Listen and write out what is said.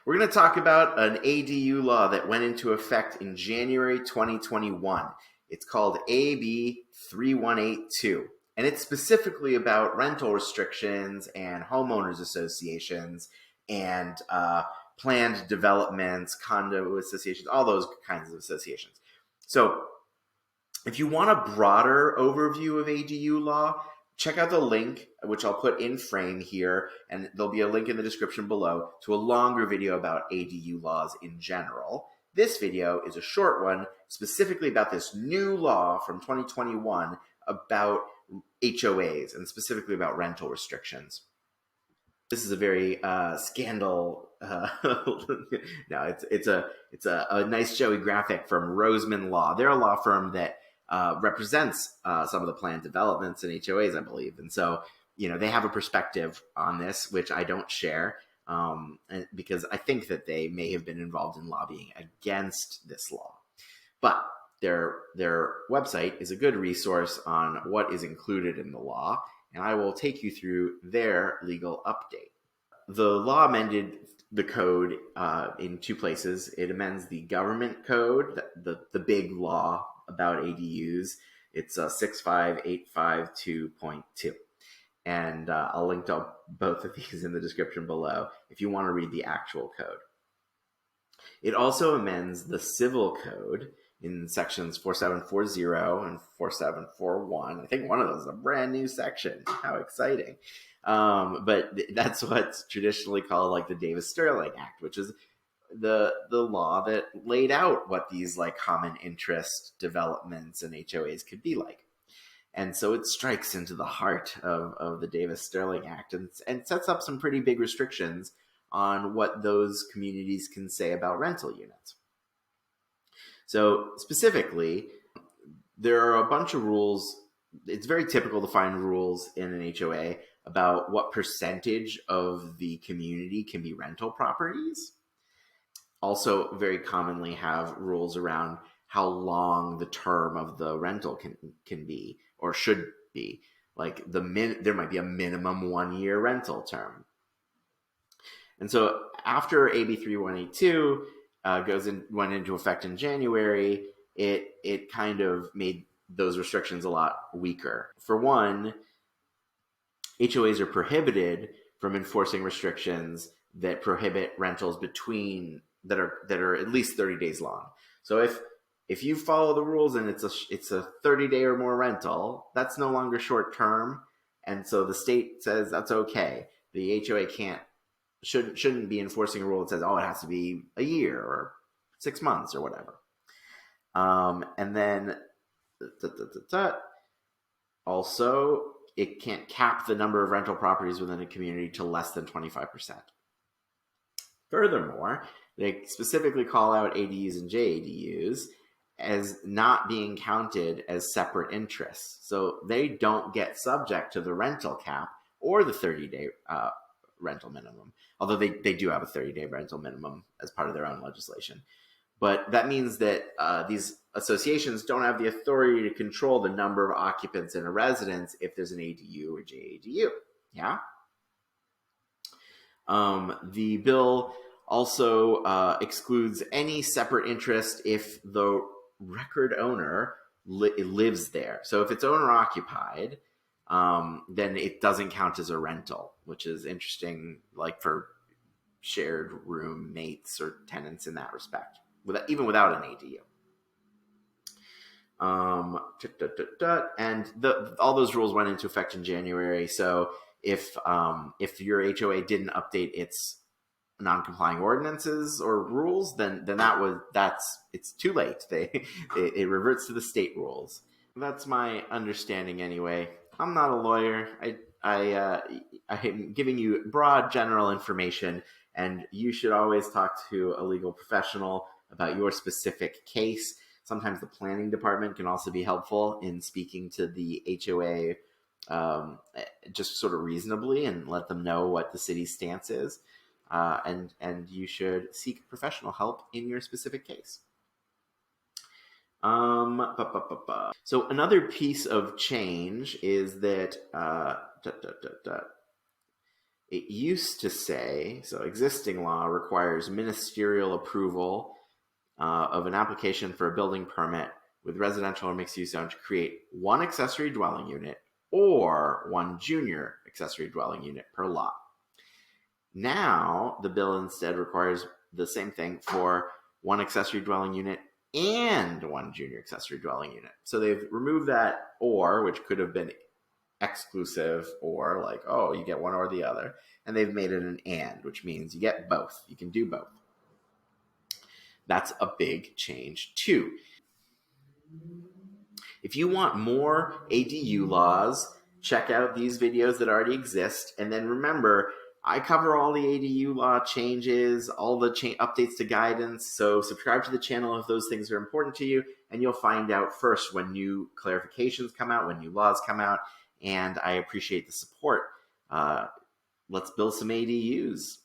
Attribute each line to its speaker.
Speaker 1: We're going to talk about an ADU law that went into effect in January 2021. It's called AB 3182, and it's specifically about rental restrictions and homeowners associations and planned developments, condo associations, all those kinds of associations. So if you want a broader overview of ADU law, check out the link, which I'll put in frame here, and there'll be a link in the description below to a longer video about ADU laws in general. This video is a short one specifically about this new law from 2021 about HOAs and specifically about rental restrictions. This is a very scandal. No, it's a nice showy graphic from Roseman Law. They're a law firm that represents some of the planned developments and HOAs, I believe. And so, they have a perspective on this, which I don't share because I think that they may have been involved in lobbying against this law. But their website is a good resource on what is included in the law, and I will take you through their legal update. The law amended the code in two places. It amends the government code, the big law about ADUs. It's 65852.2. And I'll link to both of these in the description below if you want to read the actual code. It also amends the civil code in sections 4740 and 4741. I think one of those is a brand new section. How exciting. But that's what's traditionally called like the Davis-Stirling Act, which is the law that laid out what these like common interest developments and HOAs could be like. And so it strikes into the heart of the Davis-Stirling Act and sets up some pretty big restrictions on what those communities can say about rental units. So specifically, there are a bunch of rules. It's very typical to find rules in an HOA about what percentage of the community can be rental properties. Also very commonly have rules around how long the term of the rental can be or should be. Like there might be a minimum 1 year rental term. And so after AB 3182 went into effect in January, it kind of made those restrictions a lot weaker. For one, HOAs are prohibited from enforcing restrictions that prohibit rentals that are at least 30 days long. So if you follow the rules and it's a 30-day or more rental, that's no longer short term, and so the state says that's okay. The HOA shouldn't be enforcing a rule that says, it has to be a year or 6 months or whatever. And then also, it can't cap the number of rental properties within a community to less than 25%. Furthermore, they specifically call out ADUs and JADUs as not being counted as separate interests. So they don't get subject to the rental cap or the 30-day rental minimum, although they do have a 30-day rental minimum as part of their own legislation. But that means that these associations don't have the authority to control the number of occupants in a residence if there's an ADU or JADU. Yeah. The bill also excludes any separate interest if the record owner lives there. So if it's owner occupied, then it doesn't count as a rental, which is interesting, like for shared roommates or tenants in that respect, even without an ADU. And all those rules went into effect in January. So if your HOA didn't update its non-complying ordinances or rules, then it's too late. It reverts to the state rules. That's my understanding anyway. I'm not a lawyer. I'm giving you broad general information, and you should always talk to a legal professional about your specific case. Sometimes the planning department can also be helpful in speaking to the HOA just sort of reasonably and let them know what the city's stance is. And you should seek professional help in your specific case. So another piece of change is that it used to say, so existing law requires ministerial approval of an application for a building permit with residential or mixed use zone to create one accessory dwelling unit or one junior accessory dwelling unit per lot. Now, the bill instead requires the same thing for one accessory dwelling unit and one junior accessory dwelling unit. So they've removed that or, which could have been exclusive, or like, oh, you get one or the other. And they've made it an and, which means you get both. You can do both. That's a big change too. If you want more ADU laws, check out these videos that already exist. And then remember, I cover all the ADU law changes, all the updates to guidance. So subscribe to the channel if those things are important to you, and you'll find out first when new clarifications come out, when new laws come out. And I appreciate the support. Let's build some ADUs.